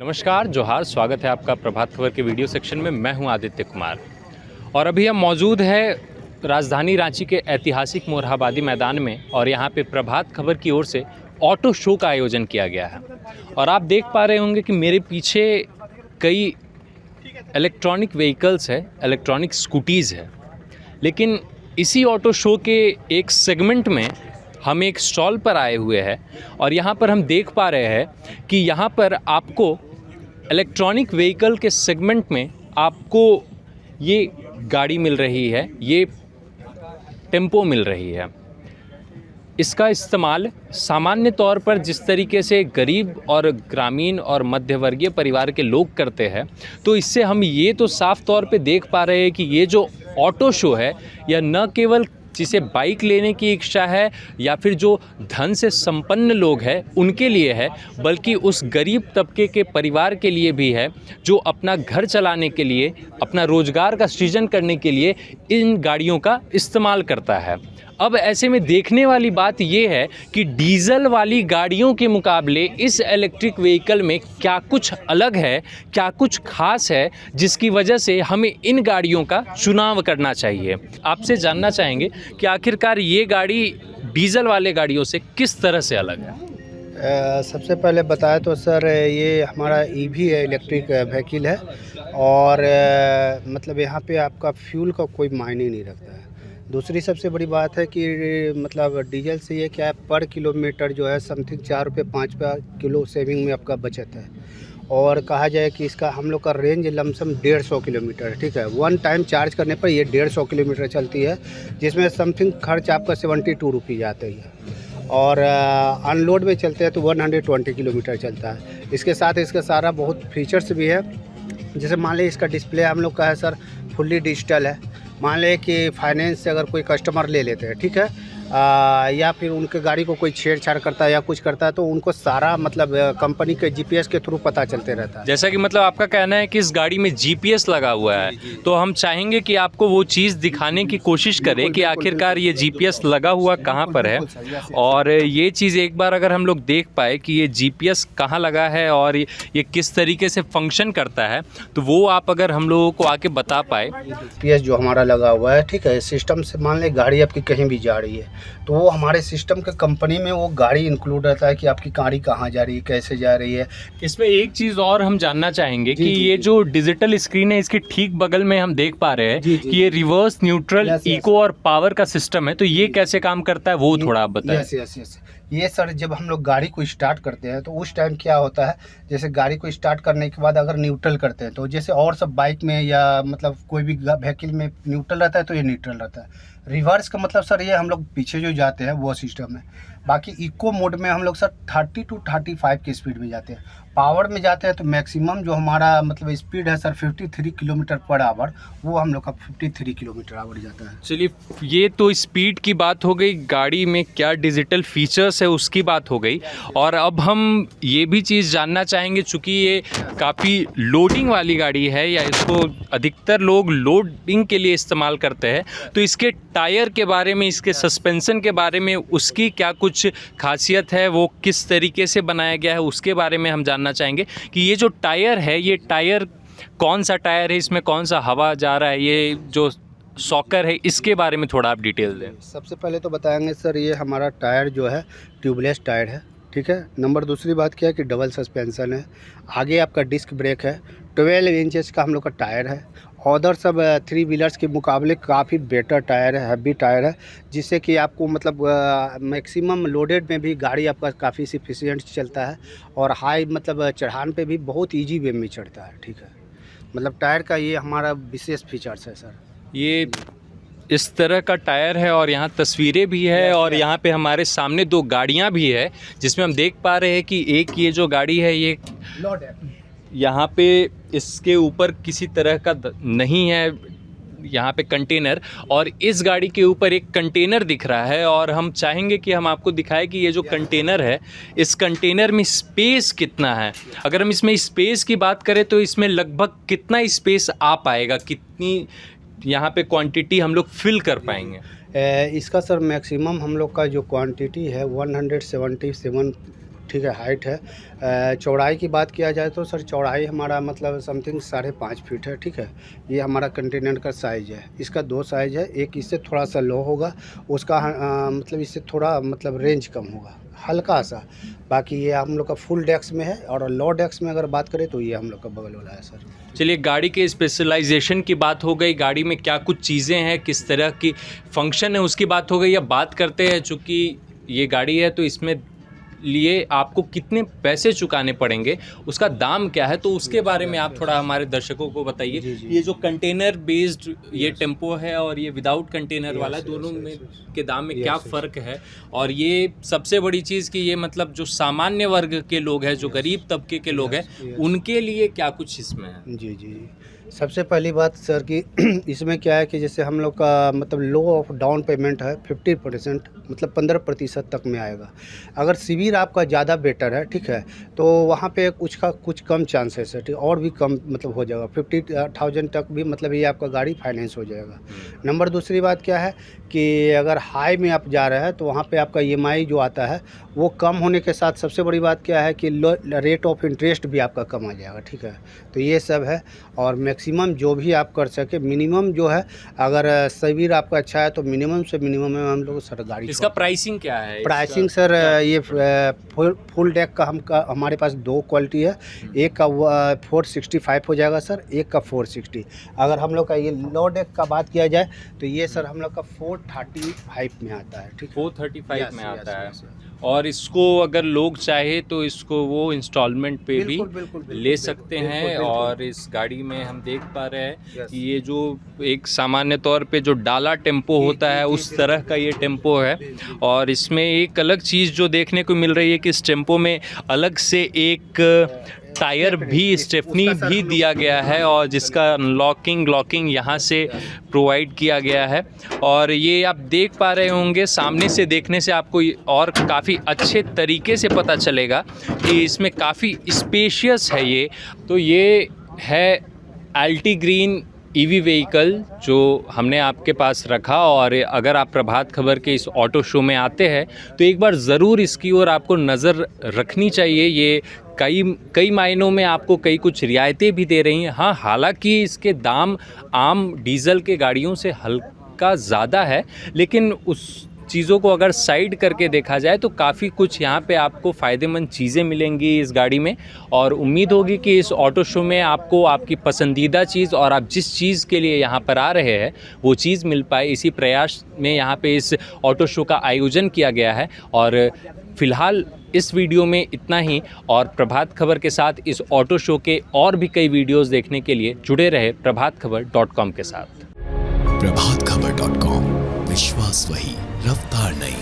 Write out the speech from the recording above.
नमस्कार, जोहार, स्वागत है आपका प्रभात खबर के वीडियो सेक्शन में। मैं हूं आदित्य कुमार और अभी हम मौजूद है राजधानी रांची के ऐतिहासिक मोरहाबादी मैदान में और यहां पे प्रभात खबर की ओर से ऑटो शो का आयोजन किया गया है। और आप देख पा रहे होंगे कि मेरे पीछे कई इलेक्ट्रॉनिक व्हीकल्स है, इलेक्ट्रॉनिक स्कूटीज़ है। लेकिन इसी ऑटो शो के एक सेगमेंट में हम एक स्टॉल पर आए हुए हैं और यहाँ पर हम देख पा रहे हैं कि यहाँ पर आपको इलेक्ट्रॉनिक व्हीकल के सेगमेंट में आपको ये गाड़ी मिल रही है, ये टेम्पो मिल रही है। इसका इस्तेमाल सामान्य तौर पर जिस तरीके से गरीब और ग्रामीण और मध्यवर्गीय परिवार के लोग करते हैं, तो इससे हम ये तो साफ तौर पे देख पा रहे हैं कि ये जो ऑटो शो है यह न केवल जिसे बाइक लेने की इच्छा है या फिर जो धन से संपन्न लोग हैं उनके लिए है, बल्कि उस गरीब तबके के परिवार के लिए भी है जो अपना घर चलाने के लिए, अपना रोजगार का सृजन करने के लिए इन गाड़ियों का इस्तेमाल करता है। अब ऐसे में देखने वाली बात ये है कि डीजल वाली गाड़ियों के मुकाबले इस इलेक्ट्रिक व्हीकल में क्या कुछ अलग है, क्या कुछ खास है, जिसकी वजह से हमें इन गाड़ियों का चुनाव करना चाहिए। आपसे जानना चाहेंगे कि आखिरकार ये गाड़ी डीजल वाले गाड़ियों से किस तरह से अलग है। सबसे पहले बताया तो सर ये हमारा ईवी है, इलेक्ट्रिक व्हीकल है और मतलब यहाँ पे आपका फ्यूल का कोई मायने नहीं रखता है। दूसरी सबसे बड़ी बात है कि मतलब डीजल से ये क्या है, पर किलोमीटर जो है समथिंग 4 रुपये 5 रुपये किलो सेविंग में आपका बचत है। और कहा जाए कि इसका हम लोग का रेंज लमसम 150 किलोमीटर है, ठीक है। वन टाइम चार्ज करने पर ये 150 किलोमीटर चलती है, जिसमें समथिंग खर्च आपका 72 रुपीज़ आते हैं। और अनलोड में चलते हैं तो 120 किलोमीटर चलता है। इसके साथ इसका सारा बहुत फीचर्स भी है। जैसे मान लीजिए इसका डिस्प्ले हम लोग का है सर फुल्ली डिजिटल है। मान लें कि फाइनेंस से अगर कोई कस्टमर ले लेते हैं, ठीक है, या फिर उनके गाड़ी को कोई छेड़छाड़ करता है या कुछ करता है तो उनको सारा मतलब कंपनी के जीपीएस के थ्रू पता चलते रहता है। जैसा कि मतलब आपका कहना है कि इस गाड़ी में जीपीएस लगा हुआ है, तो हम चाहेंगे कि आपको वो चीज़ दिखाने की कोशिश करें कि आखिरकार ये जीपीएस लगा हुआ कहाँ पर है। और ये चीज़ एक बार अगर हम लोग देख पाए कि ये जीपीएस कहाँ लगा है और ये किस तरीके से फंक्शन करता है, तो वो आप अगर हम लोगों को आके बता पाए। जीपीएस जो हमारा लगा हुआ है, ठीक है, सिस्टम से मान लें गाड़ी आपकी कहीं भी जा रही है तो वो हमारे सिस्टम के कंपनी में वो गाड़ी इंक्लूड रहता है कि आपकी गाड़ी कहाँ जा रही है, कैसे जा रही है। इसमें एक चीज़ और हम जानना चाहेंगे कि ये जो डिजिटल स्क्रीन है इसके ठीक बगल में हम देख पा रहे हैं कि ये रिवर्स, न्यूट्रल, इको और पावर का सिस्टम है, तो ये कैसे काम करता है वो थोड़ा आप बताएं। यस ये सर जब हम लोग गाड़ी को स्टार्ट करते हैं तो उस टाइम क्या होता है, जैसे गाड़ी को स्टार्ट करने के बाद अगर न्यूट्रल करते हैं तो जैसे और सब बाइक में या मतलब कोई भी व्हीकल में न्यूट्रल रहता है तो ये न्यूट्रल रहता है। रिवर्स का मतलब सर ये हम लोग पीछे जो जाते हैं वो सिस्टम है। बाकी इको मोड में हम लोग सर 30 to 35 की स्पीड में जाते हैं। पावर में जाते हैं तो मैक्सिमम जो हमारा मतलब स्पीड है सर 53 किलोमीटर पर आवर, वो हम लोग का 53 किलोमीटर आवर जाता है। चलिए, ये तो स्पीड की बात हो गई, गाड़ी में क्या डिजिटल फीचर्स है उसकी बात हो गई। और अब हम ये भी चीज़ जानना चाहेंगे, चूँकि ये काफ़ी लोडिंग वाली गाड़ी है या इसको अधिकतर लोग लोडिंग के लिए इस्तेमाल करते हैं, तो इसके टायर के बारे में, इसके सस्पेंशन के बारे में, उसकी क्या कुछ खासियत है, वो किस तरीके से बनाया गया है, उसके बारे में हम जानना चाहेंगे कि ये जो टायर है, ये टायर कौन सा टायर है, इसमें कौन सा हवा जा रहा है, ये जो सॉकर है इसके बारे में थोड़ा आप डिटेल दें। सबसे पहले तो बताएंगे सर ये हमारा टायर जो है ट्यूबलेस टायर है, ठीक है। नंबर दूसरी बात क्या है कि डबल सस्पेंशन है। आगे आपका डिस्क ब्रेक है। 12 इंचेस का हम लोग का टायर है। अदर सब 3 व्हीलर्स के मुकाबले काफ़ी बेटर टायर है, हैवी टायर है, जिससे कि आपको मतलब मैक्सिमम लोडेड में भी गाड़ी आपका काफ़ी सफिशिएंट चलता है और हाई मतलब चढ़ान पे भी बहुत इजी वे में चढ़ता है, ठीक है। मतलब टायर का ये हमारा विशेष फीचर्स है सर। ये इस तरह का टायर है और यहाँ तस्वीरें भी है और यहाँ पे हमारे सामने 2 गाड़ियाँ भी है, जिसमें हम देख पा रहे हैं कि एक ये जो गाड़ी है ये लोड है, यहाँ पे इसके ऊपर किसी तरह का नहीं है यहाँ पे कंटेनर, और इस गाड़ी के ऊपर एक कंटेनर दिख रहा है। और हम चाहेंगे कि हम आपको दिखाएं कि ये जो कंटेनर है, इस कंटेनर में स्पेस कितना है। अगर हम इसमें स्पेस की बात करें तो इसमें लगभग कितना स्पेस आ पाएगा, कितनी यहाँ पे क्वांटिटी हम लोग फिल कर पाएंगे। इसका सर मैक्सिमम हम लोग का जो क्वांटिटी है 177, ठीक है, हाइट है। चौड़ाई की बात किया जाए तो सर चौड़ाई हमारा मतलब समथिंग 5.5 फीट है, ठीक है। ये हमारा कंटेनर का साइज़ है। इसका 2 साइज़ है, एक इससे थोड़ा सा लो होगा, उसका मतलब इससे थोड़ा मतलब रेंज कम होगा, हल्का सा। बाकी ये हम लोग का फुल डेस्क में है, और लो डेस्क में अगर बात करें तो ये हम लोग का बगल वाला है सर। चलिए, गाड़ी के स्पेशलाइजेशन की बात हो गई, गाड़ी में क्या कुछ चीज़ें हैं, किस तरह की फंक्शन है उसकी बात हो गई। अब बात करते हैं, चूँकि ये गाड़ी है तो इसमें लिए आपको कितने पैसे चुकाने पड़ेंगे, उसका दाम क्या है, तो उसके बारे में आप थोड़ा हमारे दर्शकों को बताइए। ये जो कंटेनर बेस्ड ये टेम्पो है और ये विदाउट कंटेनर वाला, दोनों में के दाम में क्या फ़र्क है, और ये सबसे बड़ी चीज़ कि ये मतलब जो सामान्य वर्ग के लोग हैं, जो गरीब तबके के लोग हैं, उनके लिए क्या कुछ इसमें है? जी जी, सबसे पहली बात सर कि इसमें क्या है कि जैसे हम लोग का मतलब लो ऑफ डाउन पेमेंट है 50%, मतलब 15% तक में आएगा। अगर सिविल आपका ज़्यादा बेटर है, ठीक है, तो वहाँ पे कुछ कम चांसेस है, ठीक, और भी कम मतलब हो जाएगा 50,000 तक भी, मतलब ये आपका गाड़ी फाइनेंस हो जाएगा। नंबर दूसरी बात क्या है कि अगर हाई में आप जा रहे हैं तो वहाँ पे आपका EMI जो आता है वो कम होने के साथ सबसे बड़ी बात क्या है कि रेट ऑफ इंटरेस्ट भी आपका कम आ जाएगा, ठीक है। तो ये सब है, और मैक्सिमम जो भी आप कर सके, मिनिमम जो है अगर सिविल आपका अच्छा है तो मिनिमम से मिनिमम में हम लोग सर गाड़ी। इसका प्राइसिंग क्या है? प्राइसिंग सर ये फुल डेक का हमारे पास 2 क्वालिटी है। एक का 465 हो जाएगा सर, एक का 460। अगर हम लोग का ये लो डेक का बात किया जाए तो ये सर हम लोग का 435 में आता है, ठीक है, 435 में आता है। और इसको अगर लोग चाहे तो इसको वो इंस्टॉलमेंट पे भी ले सकते हैं। और इस गाड़ी में हम देख पा रहे हैं कि ये जो एक सामान्य तौर पे जो डाला टेम्पो होता है उस तरह का ये टेम्पो है। और इसमें एक अलग चीज़ जो देखने को मिल रही है कि इस टेम्पो में अलग से एक टायर भी, स्टेपनी भी दिया गया है, और जिसका लॉकिंग यहाँ से प्रोवाइड किया गया है। और ये आप देख पा रहे होंगे, सामने से देखने से आपको और काफ़ी अच्छे तरीके से पता चलेगा कि इसमें काफ़ी स्पेशियस है ये। तो ये है अल्टी ग्रीन EV व्हीकल जो हमने आपके पास रखा। और अगर आप प्रभात खबर के इस ऑटो शो में आते हैं तो एक बार ज़रूर इसकी ओर आपको नज़र रखनी चाहिए। ये कई मायनों में आपको कई कुछ रियायतें भी दे रही हैं। हाँ, हालांकि इसके दाम आम डीजल के गाड़ियों से हल्का ज़्यादा है, लेकिन उस चीज़ों को अगर साइड करके देखा जाए तो काफ़ी कुछ यहाँ पे आपको फ़ायदेमंद चीज़ें मिलेंगी इस गाड़ी में। और उम्मीद होगी कि इस ऑटो शो में आपको आपकी पसंदीदा चीज़ और आप जिस चीज़ के लिए यहाँ पर आ रहे हैं वो चीज़ मिल पाए। इसी प्रयास में यहाँ पे इस ऑटो शो का आयोजन किया गया है। और फ़िलहाल इस वीडियो में इतना ही। और प्रभात खबर के साथ इस ऑटो शो के और भी कई वीडियोज़ देखने के लिए जुड़े रहे प्रभातखबर.com के साथ। प्रभातखबर.com, विश्वास वही, रफ्तार नहीं।